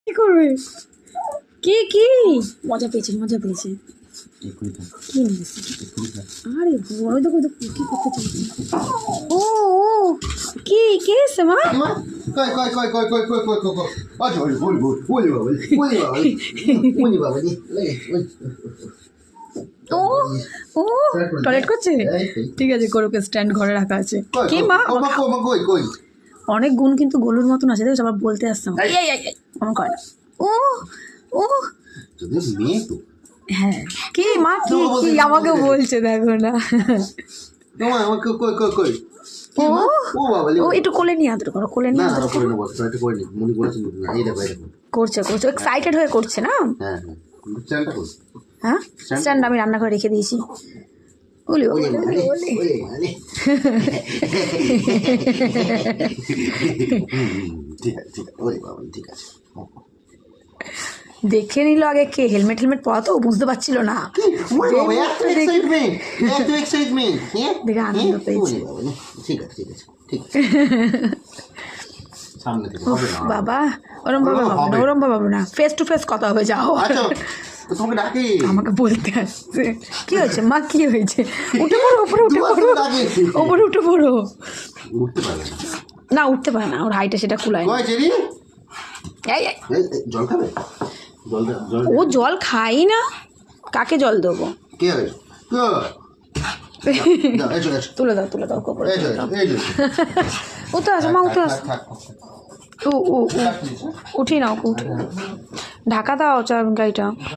কি করবে? কি কি মজা পেয়েছে, মজা পেয়েছে। কি নিয়েছে? আরে বড় দেখো কি করতে চাইছে। ও ও কি কে এসে মা? কই কই কই কই কই কই কই কই আচ্ছা বলি বলি বলি বলি বলি বলি ও ও টয়লেট করছে, ঠিক আছে করুক, স্ট্যান্ড ঘরে রাখা আছে। কি মা কই কই অনেক গুণ কিন্তু গলুর মতন আছে, দেখো আবার বলতে আসতাম আমার করে না। ও ও যদি মেয়ে তো হ্যাঁ কি মা কি কি আমাকে বলছে দেখো না। তোমার আমাকে কই কই কই ও ও বাবা ও একটু কোলে নিয়ে আদর করো, কোলে নিয়ে না আদর না করে নেব একটু করে নি মনে করেছি না এই দেখো করছে করছে এক্সাইটেড হয়ে করছে না। হ্যাঁ হ্যাঁ চ্যানেলটা কই হ্যাঁ স্ট্যান্ড আমি রান্নাঘরে রেখে দিয়েছি। ওলে ওলে ওলে মানে ওলে ওলে মানে ঠিক আছে ঠিক আছে ওরে বাবা ঠিক আছে। দেখে নিল আগে কে হেলমেট হেলমেট পরা তো বুঝতে পারছিল না। ওরে বাবা এত এক্সাইটমেন্ট এত এক্সাইটমেন্ট হ্যাঁ দেখে আনন্দ পেয়েছে। ওরে বাবা ঠিক আছে ঠিক আছে ঠিক আছে সামনে থেকে হবে না বাবা ওরম ভাবে হবে না, ওরম ভাবে হবে না, ফেস টু ফেস কথা হয়ে যাও। আচ্ছা তোমাকে ডাকি আমাকে বলতে আসছে কি হয়েছে মা, কি হয়েছে? উঠে পড়ো উপরে, উঠে পড়ো উপরে, উঠে পড়ো। উঠতে পারবে না না উঠতে পারে না, ওর হাইটে সেটা কুলায় না। কই চেরি এই, এই, জল খাবে জল জল ও জল খাই না, কাকে জল দেবো? কে হবে তুলে দাও তুলে দাও কপড়ে তুলে দাও। এই যে উঠে আসো মা, উঠে আসো। ও ও ও উঠিয়ে নাও, উঠে ঢাকা দাও গাড়িটা।